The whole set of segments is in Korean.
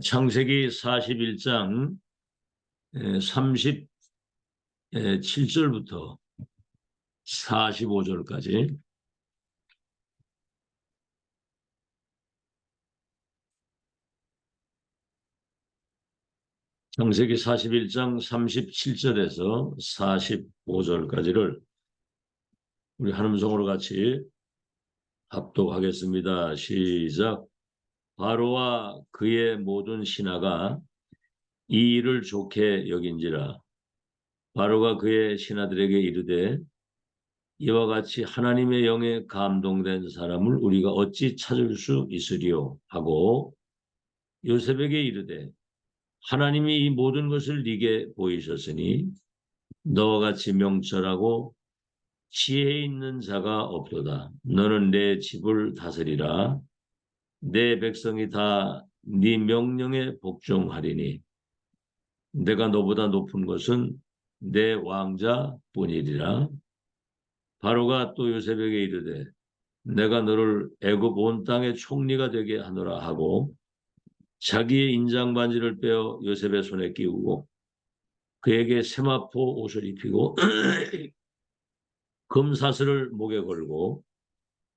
창세기 41장 37절부터 45절까지 창세기 41장 37절에서 45절까지를 우리 한 음성으로 같이 합독하겠습니다. 시작. 바로와 그의 모든 신하가 이 일을 좋게 여긴지라. 바로가 그의 신하들에게 이르되 이와 같이 하나님의 영에 감동된 사람을 우리가 어찌 찾을 수 있으리요 하고 요셉에게 이르되 하나님이 이 모든 것을 네게 보이셨으니 너와 같이 명철하고 지혜 있는 자가 없도다. 너는 내 집을 다스리라. 내 백성이 다 네 명령에 복종하리니 내가 너보다 높은 것은 내 왕자뿐이리라. 바로가 또 요셉에게 이르되 내가 너를 애굽 온 땅의 총리가 되게 하노라 하고 자기의 인장 반지를 빼어 요셉의 손에 끼우고 그에게 세마포 옷을 입히고 금사슬을 목에 걸고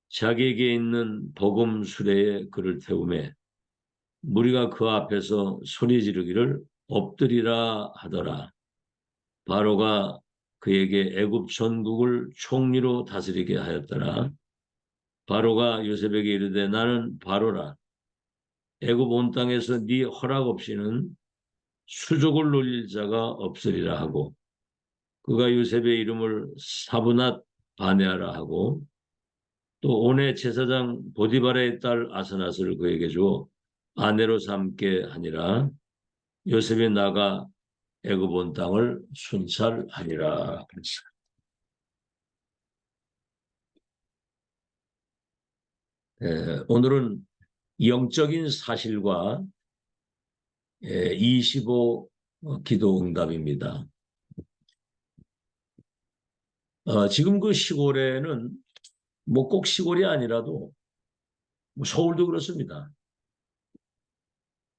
자기에게 있는 복음 수레에 그를 태우매 무리가 그 앞에서 소리 지르기를 엎드리라 하더라. 바로가 그에게 애굽 전국을 총리로 다스리게 하였더라. 바로가 요셉에게 이르되 나는 바로라. 애굽 온 땅에서 네 허락 없이는 수족을 놀릴 자가 없으리라 하고 그가 요셉의 이름을 사브낫 바네아라 하고 또 온의 제사장 보디발의 딸 아스낫을 그에게 주어 아내로 삼게 하니라. 요셉이 나가 애굽 온 땅을 순찰하니라. 오늘은 영적인 사실과 25 기도 응답입니다. 지금 그 시골에는 뭐 꼭 시골이 아니라도 뭐 서울도 그렇습니다.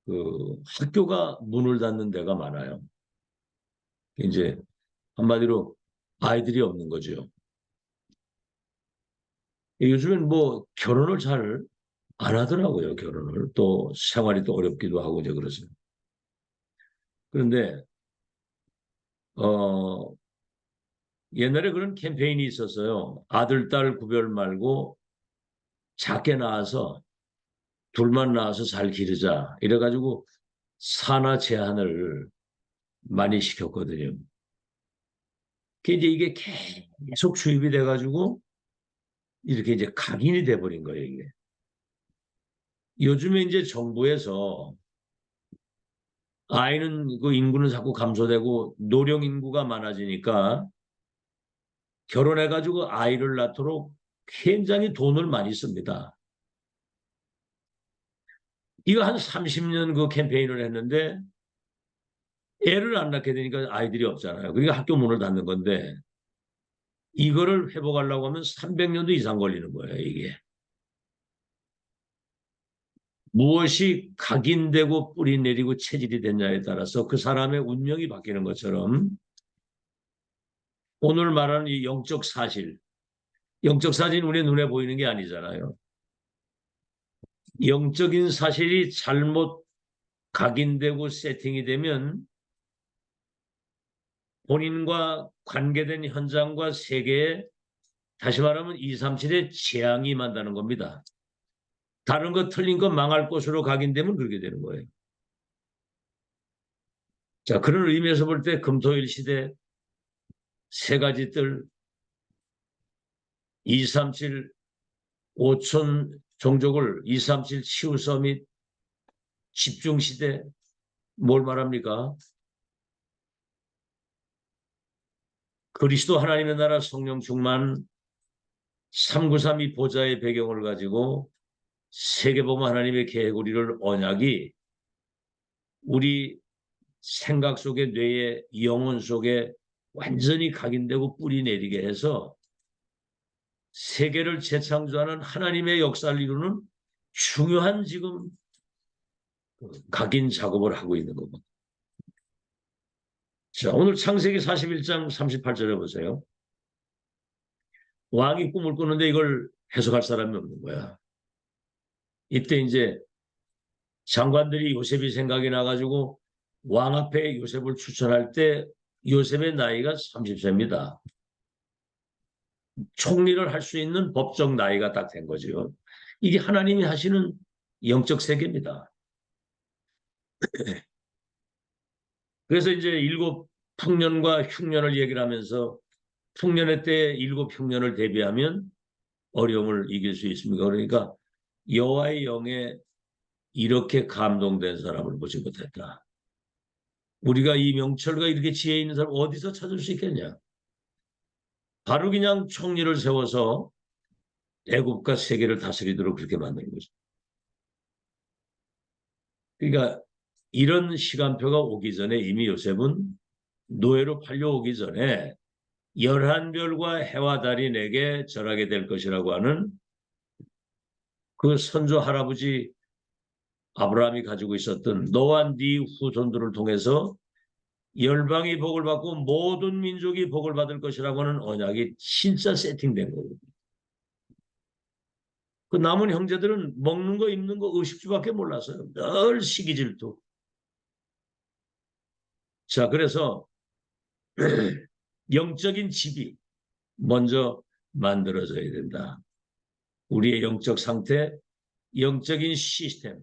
그 학교가 문을 닫는 데가 많아요. 이제 한마디로 아이들이 없는 거죠. 요즘엔 뭐 결혼을 잘 안 하더라고요. 결혼을 또 생활이 또 어렵기도 하고 이제 그러죠. 그런데 옛날에 그런 캠페인이 있었어요. 아들, 딸 구별 말고 작게 낳아서 둘만 낳아서 잘 기르자. 이래가지고 산하 제한을 많이 시켰거든요. 이제 이게 계속 주입이 돼가지고 이렇게 이제 각인이 돼버린 거예요, 이게. 요즘에 이제 정부에서 아이는 그 인구는 자꾸 감소되고 노령 인구가 많아지니까 결혼해가지고 아이를 낳도록 굉장히 돈을 많이 씁니다. 이거 한 30년 그 캠페인을 했는데 애를 안 낳게 되니까 아이들이 없잖아요. 그러니까 학교 문을 닫는 건데 이거를 회복하려고 하면 300년도 이상 걸리는 거예요, 이게. 무엇이 각인되고 뿌리 내리고 체질이 됐냐에 따라서 그 사람의 운명이 바뀌는 것처럼 오늘 말하는 이 영적 사실, 영적 사실은 우리 눈에 보이는 게 아니잖아요. 영적인 사실이 잘못 각인되고 세팅이 되면 본인과 관계된 현장과 세계에 다시 말하면 237의 재앙이 임한다는 겁니다. 다른 거 틀린 거 망할 것으로 각인되면 그렇게 되는 거예요. 자, 그런 의미에서 볼 때 금토일 시대 세 가지 뜰 237 5천 종족을 237 치유 서밋 집중 시대 뭘 말합니까? 그리스도 하나님의 나라 성령 충만 393이 보좌의 배경을 가지고 세계복음 하나님의 계획 우리를 언약이 우리 생각 속에 뇌에 영혼 속에 완전히 각인되고 뿌리 내리게 해서 세계를 재창조하는 하나님의 역사를 이루는 중요한 지금 각인 작업을 하고 있는 겁니다. 자, 오늘 창세기 41장 38절에 보세요. 왕이 꿈을 꾸는데 이걸 해석할 사람이 없는 거야. 이때 이제 장관들이 요셉이 생각이 나가지고 왕 앞에 요셉을 추천할 때 요셉의 나이가 30세입니다. 총리를 할 수 있는 법적 나이가 딱 된 거죠. 이게 하나님이 하시는 영적 세계입니다. 그래서 이제 7풍년과 흉년을 얘기를 하면서 풍년의 때 7흉년을 대비하면 어려움을 이길 수 있습니다. 그러니까 여호와의 영에 이렇게 감동된 사람을 보지 못했다. 우리가 이 명철과 이렇게 지혜 있는 사람 어디서 찾을 수 있겠냐? 바로 그냥 총리를 세워서 애국과 세계를 다스리도록 그렇게 만드는 거죠. 그러니까 이런 시간표가 오기 전에 이미 요셉은 노예로 팔려오기 전에 11별과 해와 달이 내게 절하게 될 것이라고 하는 그 선조 할아버지 아브라함이 가지고 있었던 너와 네 후손들을 통해서 열방이 복을 받고 모든 민족이 복을 받을 것이라고 하는 언약이 진짜 세팅된 거거든요. 그 남은 형제들은 먹는 거 입는 거 의식주밖에 몰랐어요. 늘 시기질투. 자, 그래서 영적인 집이 먼저 만들어져야 된다. 우리의 영적 상태, 영적인 시스템,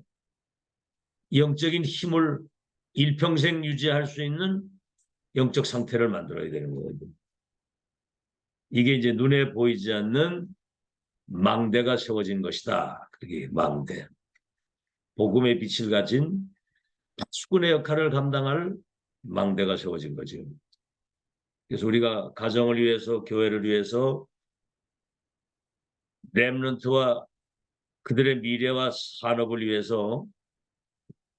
영적인 힘을 일평생 유지할 수 있는 영적 상태를 만들어야 되는 거거든요. 이게 이제 눈에 보이지 않는 망대가 세워진 것이다. 그게 망대. 복음의 빛을 가진 수군의 역할을 감당할 망대가 세워진 거죠. 그래서 우리가 가정을 위해서, 교회를 위해서 렘넌트와 그들의 미래와 산업을 위해서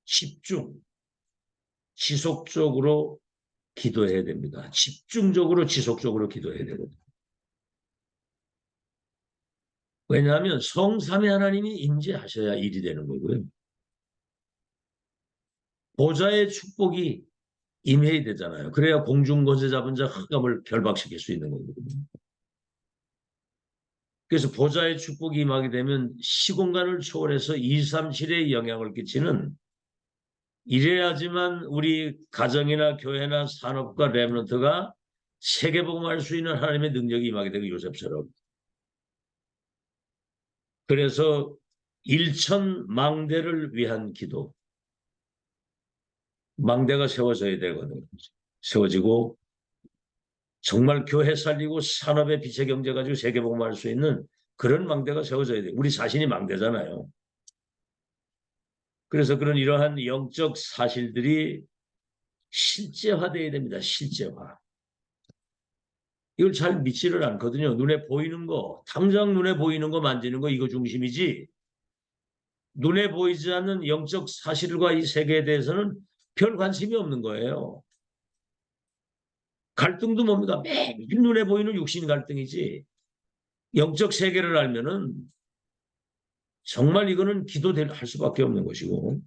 집중, 지속적으로 기도해야 됩니다. 집중적으로, 지속적으로 기도해야 됩니다. 왜냐하면 성삼위 하나님이 임재하셔야 일이 되는 거고요. 보좌의 축복이 임해야 되잖아요. 그래야 공중권세 잡은 자 흑암을 결박시킬 수 있는 거거든요. 그래서 보좌의 축복이 임하게 되면 시공간을 초월해서 237에 영향을 끼치는 이래야지만 우리 가정이나 교회나 산업과 렘넌트가 세계복음할 수 있는 하나님의 능력이 임하게 되고 요셉처럼. 그래서 일천 망대를 위한 기도. 망대가 세워져야 되거든요. 세워지고 정말 교회 살리고 산업의 빛의 경제 가지고 세계복음할 수 있는 그런 망대가 세워져야 돼요. 우리 자신이 망대잖아요. 그래서 그런 이러한 영적 사실들이 실제화되어야 됩니다. 실제화. 이걸 잘 믿지를 않거든요. 눈에 보이는 거, 당장 눈에 보이는 거 만지는 거 이거 중심이지. 눈에 보이지 않는 영적 사실과 이 세계에 대해서는 별 관심이 없는 거예요. 갈등도 뭡니까? 매일 눈에 보이는 육신 갈등이지. 영적 세계를 알면은 정말 이거는 기도할 수밖에 없는 것이고.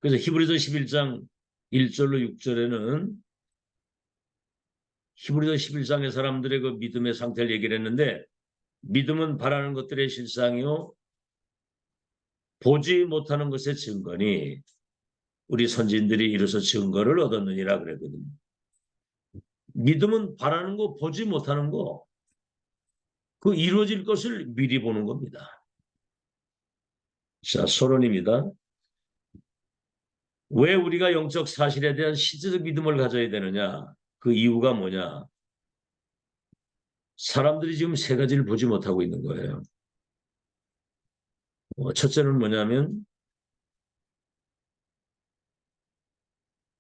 그래서 히브리서 11장 1절로 6절에는 히브리서 11장의 사람들의 그 믿음의 상태를 얘기를 했는데 믿음은 바라는 것들의 실상이요 보지 못하는 것의 증거니 우리 선진들이 이로써 증거를 얻었느니라 그랬거든요. 믿음은 바라는 거 보지 못하는 거 그 이루어질 것을 미리 보는 겁니다. 자, 서론입니다. 왜 우리가 영적 사실에 대한 실제적 믿음을 가져야 되느냐? 그 이유가 뭐냐? 사람들이 지금 세 가지를 보지 못하고 있는 거예요. 첫째는 뭐냐면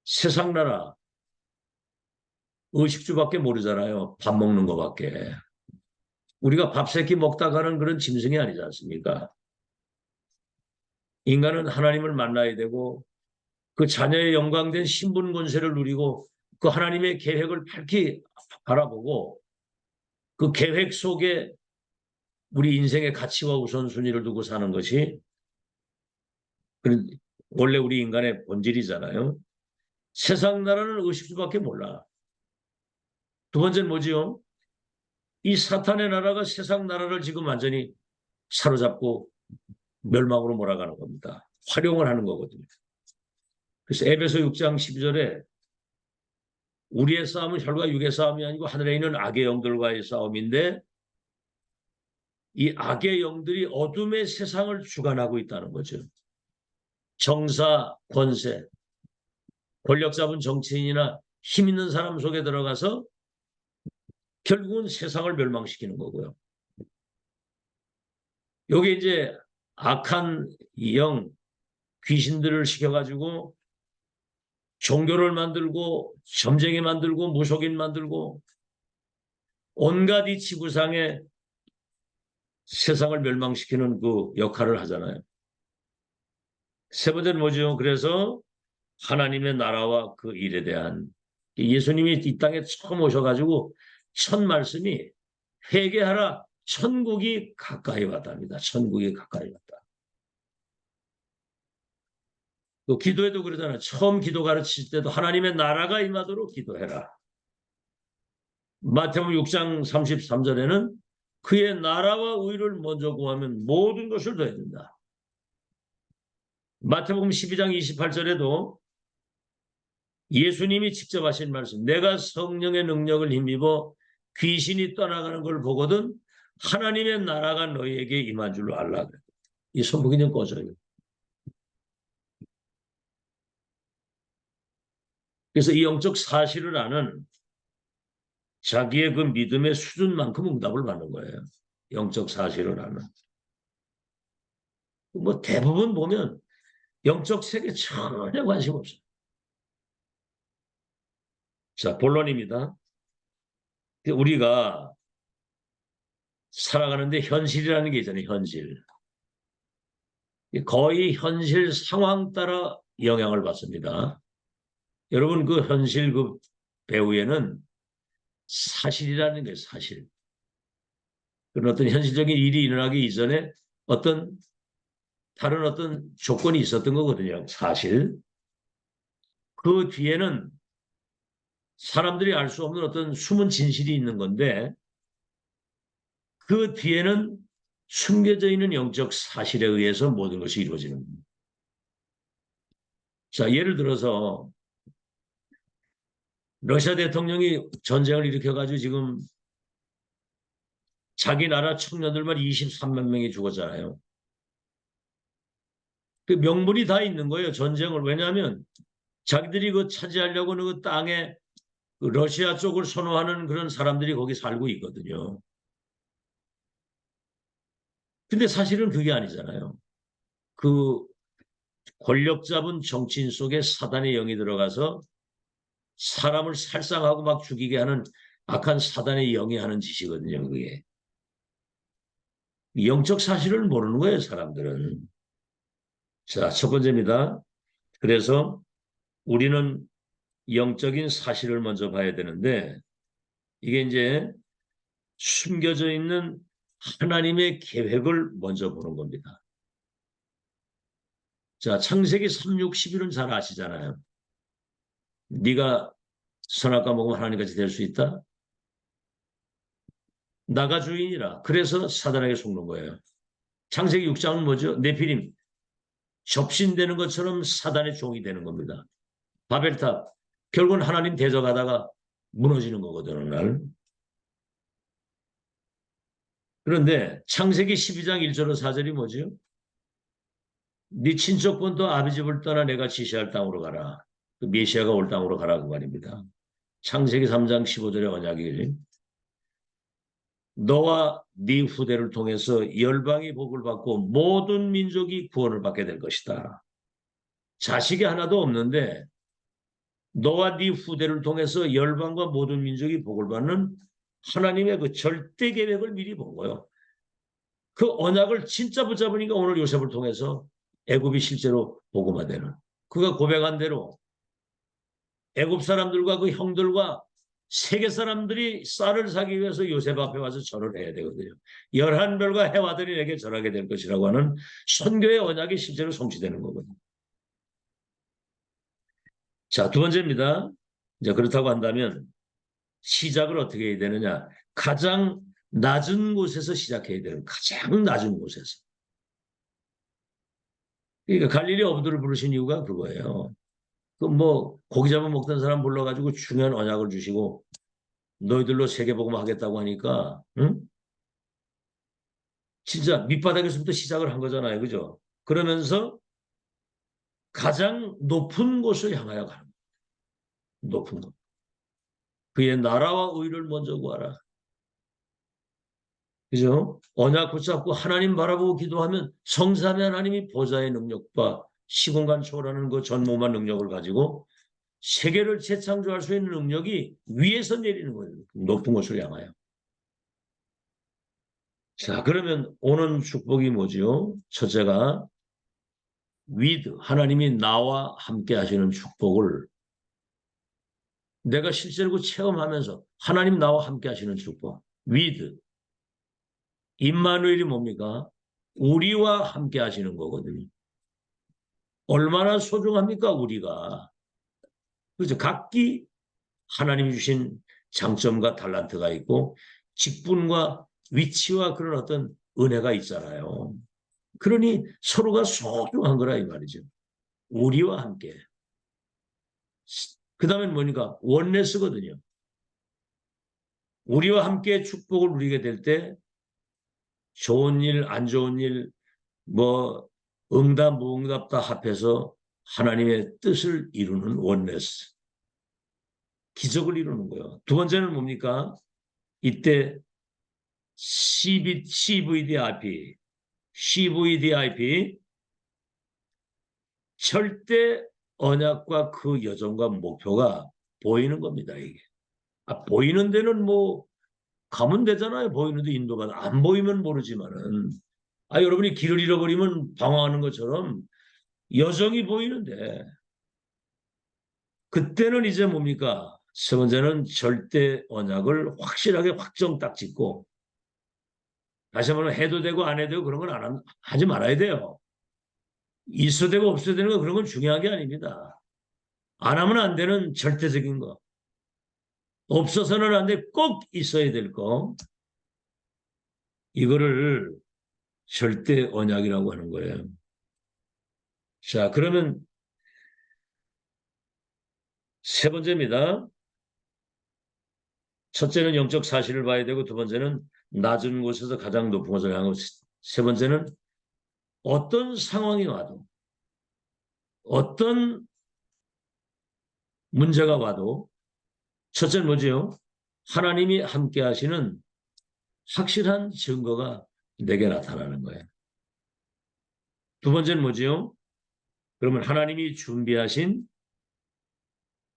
세상 나라 의식주밖에 모르잖아요. 밥 먹는 거밖에. 우리가 밥 세끼 먹다가는 그런 짐승이 아니지 않습니까? 인간은 하나님을 만나야 되고 그 자녀의 영광된 신분 권세를 누리고 그 하나님의 계획을 밝히 바라보고 그 계획 속에 우리 인생의 가치와 우선순위를 두고 사는 것이 원래 우리 인간의 본질이잖아요. 세상 나라는 의식주밖에 몰라. 두 번째는 뭐지요? 이 사탄의 나라가 세상 나라를 지금 완전히 사로잡고 멸망으로 몰아가는 겁니다. 활용을 하는 거거든요. 그래서 에베소 6장 12절에 우리의 싸움은 혈과 육의 싸움이 아니고 하늘에 있는 악의 영들과의 싸움인데 이 악의 영들이 어둠의 세상을 주관하고 있다는 거죠. 정사, 권세, 권력 잡은 정치인이나 힘 있는 사람 속에 들어가서 결국은 세상을 멸망시키는 거고요. 요게 이제 악한 영, 귀신들을 시켜가지고 종교를 만들고 점쟁이 만들고 무속인 만들고 온갖 이 지구상에 세상을 멸망시키는 그 역할을 하잖아요. 세 번째는 뭐죠? 그래서 하나님의 나라와 그 일에 대한 예수님이 이 땅에 처음 오셔가지고 첫 말씀이 회개하라, 천국이 가까이 왔답니다. 천국이 가까이 왔다. 또 기도에도 그러잖아요. 처음 기도 가르칠 때도 하나님의 나라가 임하도록 기도해라. 마태복음 6장 33절에는 그의 나라와 의를 먼저 구하면 모든 것을 더해준다. 마태복음 12장 28절에도 예수님이 직접 하신 말씀, 내가 성령의 능력을 힘입어 귀신이 떠나가는 걸 보거든 하나님의 나라가 너희에게 임한 줄로 알라. 이 선풍기 좀 꺼져요. 그래서 이 영적 사실을 아는 자기의 그 믿음의 수준만큼 응답을 받는 거예요. 영적 사실을 아는. 뭐 대부분 보면 영적 세계 전혀 관심 없어요. 자, 본론입니다. 우리가 살아가는데 현실이라는 게 있잖아요. 현실. 거의 현실 상황 따라 영향을 받습니다. 여러분 그 현실 그 배후에는 사실이라는 게 사실. 그런 어떤 현실적인 일이 일어나기 이전에 어떤 다른 어떤 조건이 있었던 거거든요. 사실. 그 뒤에는 사람들이 알 수 없는 어떤 숨은 진실이 있는 건데 그 뒤에는 숨겨져 있는 영적 사실에 의해서 모든 것이 이루어지는 겁니다. 자, 예를 들어서 러시아 대통령이 전쟁을 일으켜가지고 지금 자기 나라 청년들만 23만 명이 죽었잖아요. 그 명분이 다 있는 거예요. 전쟁을. 왜냐하면 자기들이 그 차지하려고 하는 그 땅에 그 러시아 쪽을 선호하는 그런 사람들이 거기 살고 있거든요. 근데 사실은 그게 아니잖아요. 그 권력 잡은 정치인 속에 사단의 영이 들어가서 사람을 살상하고 막 죽이게 하는 악한 사단의 영이 하는 짓이거든요. 그게. 영적 사실을 모르는 거예요. 사람들은. 자, 첫 번째입니다. 그래서 우리는 영적인 사실을 먼저 봐야 되는데 이게 이제 숨겨져 있는 하나님의 계획을 먼저 보는 겁니다. 자, 창세기 3, 6, 11은 잘 아시잖아요. 네가 선악과 먹으면 하나님같이 될 수 있다. 나가 주인이라. 그래서 사단에게 속는 거예요. 창세기 6장은 뭐죠? 네피림. 접신되는 것처럼 사단의 종이 되는 겁니다. 바벨탑. 결국은 하나님 대적하다가 무너지는 거거든요. 어느 날. 그런데 창세기 12장 1절로 4절이 뭐죠? 네 친척분도 아비 집을 떠나 내가 지시할 땅으로 가라. 그 메시아가 올 땅으로 가라 그 말입니다. 창세기 3장 15절의 언약이지. 너와 네 후대를 통해서 열방이 복을 받고 모든 민족이 구원을 받게 될 것이다. 자식이 하나도 없는데 너와 네 후대를 통해서 열방과 모든 민족이 복을 받는 하나님의 그 절대 계획을 미리 본 거예요. 그 언약을 진짜 붙잡으니까 오늘 요셉을 통해서 애굽이 실제로 복음화되는. 그가 고백한 대로 애굽 사람들과 그 형들과 세계 사람들이 쌀을 사기 위해서 요셉 앞에 와서 절을 해야 되거든요. 11별과 해와들이 내게 절하게 될 것이라고 하는 선교의 언약이 실제로 성취되는 거거든요. 자, 두 번째입니다. 이제 그렇다고 한다면 시작을 어떻게 해야 되느냐. 가장 낮은 곳에서 시작해야 돼요. 가장 낮은 곳에서. 그러니까 갈릴리 어부들을 부르신 이유가 그거예요. 그 뭐 고기 잡아 먹던 사람 불러가지고 중요한 언약을 주시고 너희들로 세계복음 하겠다고 하니까 응? 진짜 밑바닥에서부터 시작을 한 거잖아요. 그죠? 그러면서 가장 높은 곳을 향하여 가는 거예요. 높은 곳. 그의 나라와 의를 먼저 구하라. 그죠? 언약 붙잡고 하나님 바라보고 기도하면 성삼위 하나님이 보좌의 능력과 시공간 초월하는 그 전무한 능력을 가지고 세계를 재창조할 수 있는 능력이 위에서 내리는 거예요. 높은 곳을 향하여. 자, 그러면 오는 축복이 뭐지요? 첫째가 with 하나님이 나와 함께 하시는 축복을 내가 실제로 체험하면서 하나님 나와 함께 하시는 축복. with 임마누엘이 뭡니까? 우리와 함께 하시는 거거든요. 얼마나 소중합니까? 우리가. 그래서 각기 하나님이 주신 장점과 달란트가 있고 직분과 위치와 그런 어떤 은혜가 있잖아요. 그러니 서로가 소중한 거라 이 말이죠. 우리와 함께. 그 다음에 뭐니까? 원네스거든요. 우리와 함께 축복을 누리게 될 때 좋은 일, 안 좋은 일, 뭐 응답, 무응답 다 합해서 하나님의 뜻을 이루는 원네스. 기적을 이루는 거예요. 두 번째는 뭡니까? 이때 CVDIP, 절대 언약과 그 여정과 목표가 보이는 겁니다. 이게. 보이는 데는 뭐 가면 되잖아요. 보이는데 인도가 안 보이면 모르지만은 여러분이 길을 잃어버리면 방황하는 것처럼 여정이 보이는데 그때는 이제 뭡니까? 세 번째는 절대 언약을 확실하게 확정 딱 짓고 다시 한번 해도 되고 안 해도 되고 그런 건 하지 말아야 돼요. 있어도 되고 없어도 되는 거 그런 건 중요한 게 아닙니다. 안 하면 안 되는 절대적인 거. 없어서는 안 돼. 꼭 있어야 될 거. 이거를 절대 언약이라고 하는 거예요. 자, 그러면 세 번째입니다. 첫째는 영적 사실을 봐야 되고 두 번째는 낮은 곳에서 가장 높은 곳을 향하고 세 번째는 어떤 상황이 와도 어떤 문제가 와도 첫째는 뭐지요? 하나님이 함께 하시는 확실한 증거가 내게 나타나는 거예요. 두 번째는 뭐지요? 그러면 하나님이 준비하신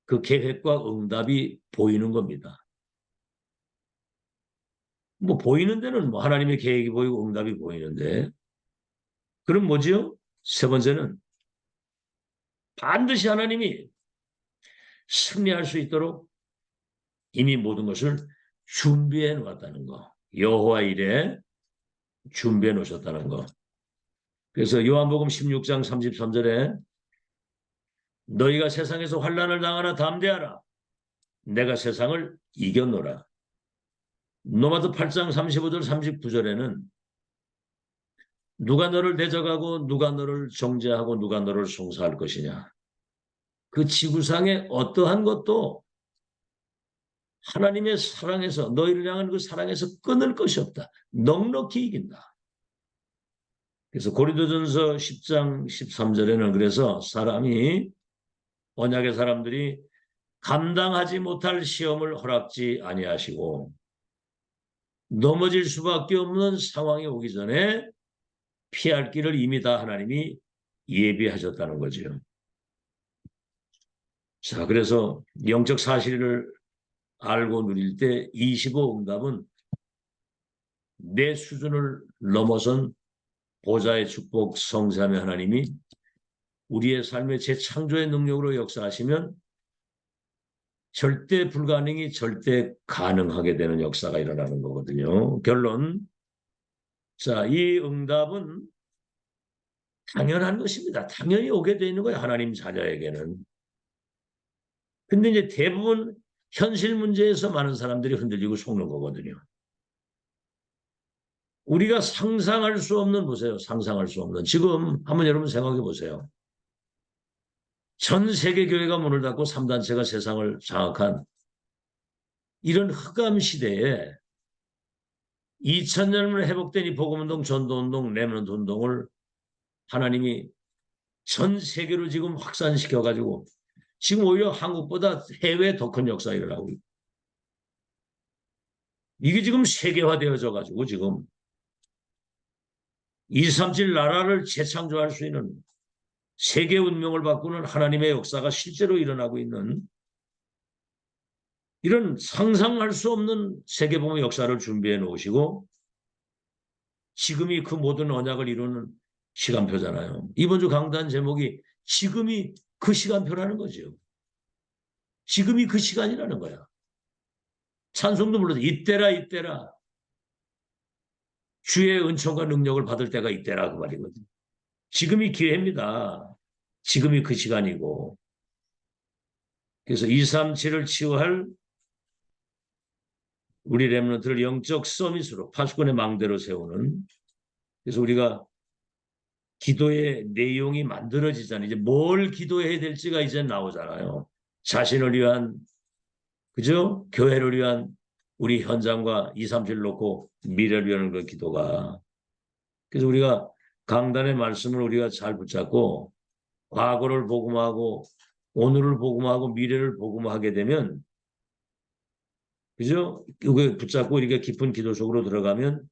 그 계획과 응답이 보이는 겁니다. 뭐 보이는 데는 뭐 하나님의 계획이 보이고 응답이 보이는데 그럼 뭐지요? 세 번째는 반드시 하나님이 승리할 수 있도록 이미 모든 것을 준비해 놓았다는 거. 여호와 일에 준비해 놓으셨다는 거. 그래서 요한복음 16장 33절에 너희가 세상에서 환난을 당하나 담대하라. 내가 세상을 이겼노라. 로마서 8장 35절 39절에는 누가 너를 대적하고 누가 너를 정죄하고 누가 너를 송사할 것이냐. 그 지구상의 어떠한 것도 하나님의 사랑에서 너희를 향한 그 사랑에서 끊을 것이 없다. 넉넉히 이긴다. 그래서 고린도전서 10장 13절에는 그래서 사람이 언약의 사람들이 감당하지 못할 시험을 허락지 아니하시고 넘어질 수밖에 없는 상황이 오기 전에 피할 길을 이미 다 하나님이 예비하셨다는 거죠. 자, 그래서 영적 사실을 알고 누릴 때 25 응답은 내 수준을 넘어선 보좌의 축복 성삼위 하나님이 우리의 삶의 재창조의 능력으로 역사하시면 절대 불가능이 절대 가능하게 되는 역사가 일어나는 거거든요. 결론. 자, 이 응답은 당연한 것입니다. 당연히 오게 되어 있는 거예요. 하나님 자녀에게는. 근데 이제 대부분 현실 문제에서 많은 사람들이 흔들리고 속는 거거든요. 우리가 상상할 수 없는, 보세요. 상상할 수 없는. 지금 한번 여러분 생각해 보세요. 전 세계 교회가 문을 닫고 3단체가 세상을 장악한 이런 흑암 시대에 2000년을 회복된 이 복음운동, 전도운동, 렘넌트 운동을 하나님이 전 세계로 지금 확산시켜가지고 지금 오히려 한국보다 해외에 더 큰 역사가 일어나고 있고 이게 지금 세계화되어져 가지고 지금 237 나라를 재창조할 수 있는 세계 운명을 바꾸는 하나님의 역사가 실제로 일어나고 있는 이런 상상할 수 없는 세계복음의 역사를 준비해 놓으시고 지금이 그 모든 언약을 이루는 시간표잖아요. 이번 주 강단 제목이 지금이 그 시간표라는 거죠. 지금이 그 시간이라는 거야. 찬송도 불러서 이때라 이때라 주의 은총과 능력을 받을 때가 이때라 그 말이거든요. 지금이 기회입니다. 지금이 그 시간이고 그래서 237을 치유할 우리 렘넌트를 영적 서밋으로 파수꾼의 망대로 세우는 그래서 우리가 기도의 내용이 만들어지잖아요. 이제 뭘 기도해야 될지가 이제 나오잖아요. 자신을 위한 그죠? 교회를 위한 우리 현장과 237 놓고 미래를 위한 그 기도가 그래서 우리가 강단의 말씀을 우리가 잘 붙잡고 과거를 복음하고 오늘을 복음하고 미래를 복음하게 되면 그죠? 이거 붙잡고 이렇게 깊은 기도 속으로 들어가면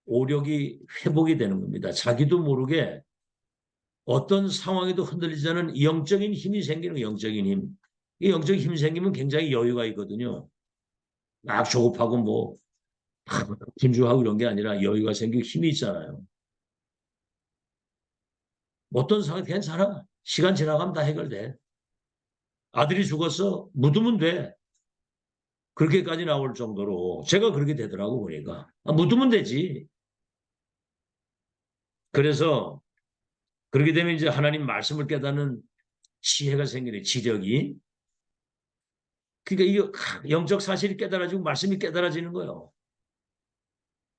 오력이 회복이 되는 겁니다. 자기도 모르게 어떤 상황에도 흔들리지 않은 영적인 힘이 생기는 영적인 힘. 이 영적인 힘이 생기면 굉장히 여유가 있거든요. 막 조급하고 뭐 분주하고 이런 게 아니라 여유가 생기고 힘이 있잖아요. 어떤 상황 괜찮아. 시간 지나가면 다 해결돼. 아들이 죽었어. 묻으면 돼. 그렇게까지 나올 정도로 제가 그렇게 되더라고 보니까. 묻으면 되지. 그래서 그렇게 되면 이제 하나님 말씀을 깨닫는 지혜가 생기네. 지력이. 그러니까 이게 영적 사실이 깨달아지고 말씀이 깨달아지는 거예요.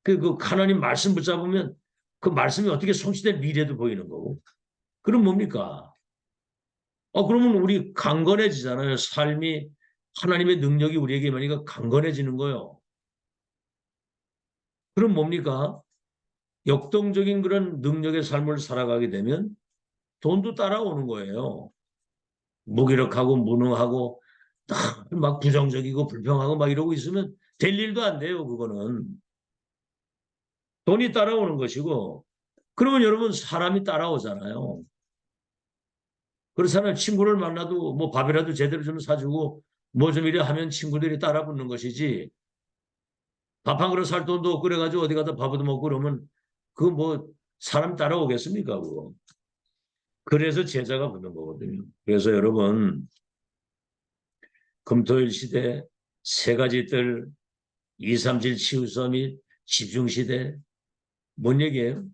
그 하나님 말씀 붙잡으면 그 말씀이 어떻게 성취될 미래도 보이는 거고. 그럼 뭡니까? 그러면 우리 강건해지잖아요. 삶이 하나님의 능력이 우리에게 임하니까 강건해지는 거예요. 그럼 뭡니까? 역동적인 그런 능력의 삶을 살아가게 되면 돈도 따라오는 거예요. 무기력하고 무능하고 막 부정적이고 불평하고 막 이러고 있으면 될 일도 안 돼요. 그거는. 돈이 따라오는 것이고 그러면 여러분 사람이 따라오잖아요. 그렇잖아요. 친구를 만나도 뭐 밥이라도 제대로 좀 사주고 뭐 좀 이래 하면 친구들이 따라 붙는 것이지 밥 한 그릇 살 돈도 없고 그래가지고 어디 가다 밥도 먹고 그러면 그 뭐 사람 따라오겠습니까? 그거. 그래서 제자가 붙는 거거든요. 그래서 여러분 금토일 시대 세 가지 뜰 237 치유서 및 집중시대 뭔 얘기예요?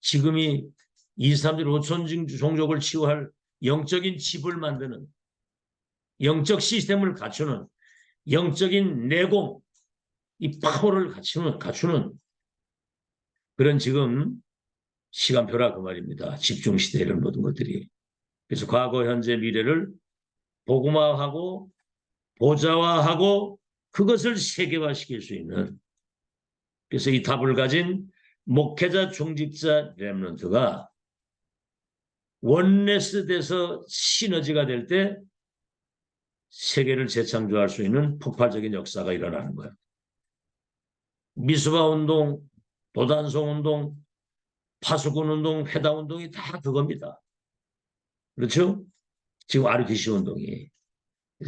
지금이 237 5천 종족을 치유할 영적인 집을 만드는 영적 시스템을 갖추는 영적인 내공 이 파워를 갖추는 그런 지금 시간표라 그 말입니다. 집중시대 이런 모든 것들이. 그래서 과거, 현재, 미래를 복음화하고 보좌화하고 그것을 세계화시킬 수 있는 그래서 이 답을 가진 목회자, 중직자, 렘넌트가 원네스 돼서 시너지가 될 때 세계를 재창조할 수 있는 폭발적인 역사가 일어나는 거예요. 미수바 운동, 도단성 운동, 파수꾼 운동, 회다 운동이 다 그겁니다. 그렇죠? 지금 RPC 운동이.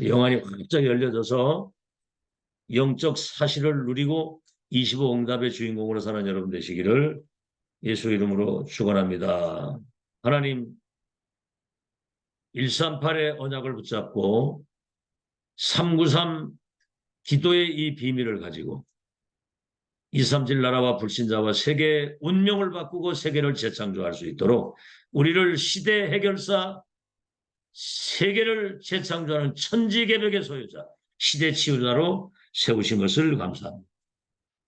영안이 활짝 열려져서 영적 사실을 누리고 25 응답의 주인공으로 사는 여러분 되시기를 예수 이름으로 축원합니다. 하나님 138의 언약을 붙잡고 393 기도의 이 비밀을 가지고 237 나라와 불신자와 세계의 운명을 바꾸고 세계를 재창조할 수 있도록 우리를 시대 해결사, 세계를 재창조하는 천지개벽의 소유자, 시대 치유자로 세우신 것을 감사합니다.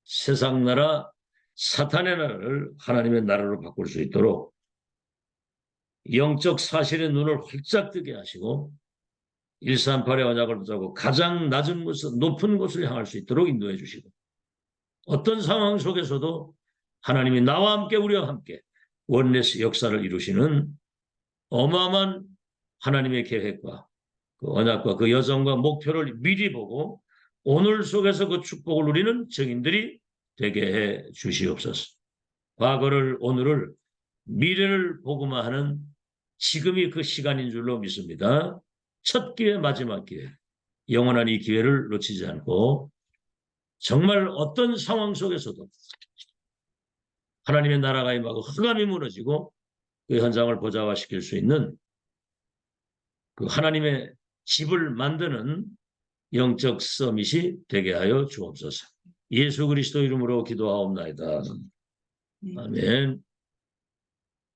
세상 나라, 사탄의 나라를 하나님의 나라로 바꿀 수 있도록 영적 사실의 눈을 활짝 뜨게 하시고 138의 언약을 붙잡고 가장 낮은 곳에서 높은 곳을 향할 수 있도록 인도해 주시고 어떤 상황 속에서도 하나님이 나와 함께 우리와 함께 원네스 역사를 이루시는 어마어마한 하나님의 계획과 그 언약과 그 여정과 목표를 미리 보고 오늘 속에서 그 축복을 누리는 증인들이 되게 해 주시옵소서. 과거를 오늘을 미래를 보고만 하는 지금이 그 시간인 줄로 믿습니다. 첫 기회 마지막 기회 영원한 이 기회를 놓치지 않고 정말 어떤 상황 속에서도 하나님의 나라가 임하고 흑암이 무너지고 그 현장을 보좌화시킬 수 있는 그 하나님의 집을 만드는 영적 서밋이 되게 하여 주옵소서. 예수 그리스도 이름으로 기도하옵나이다. 아멘.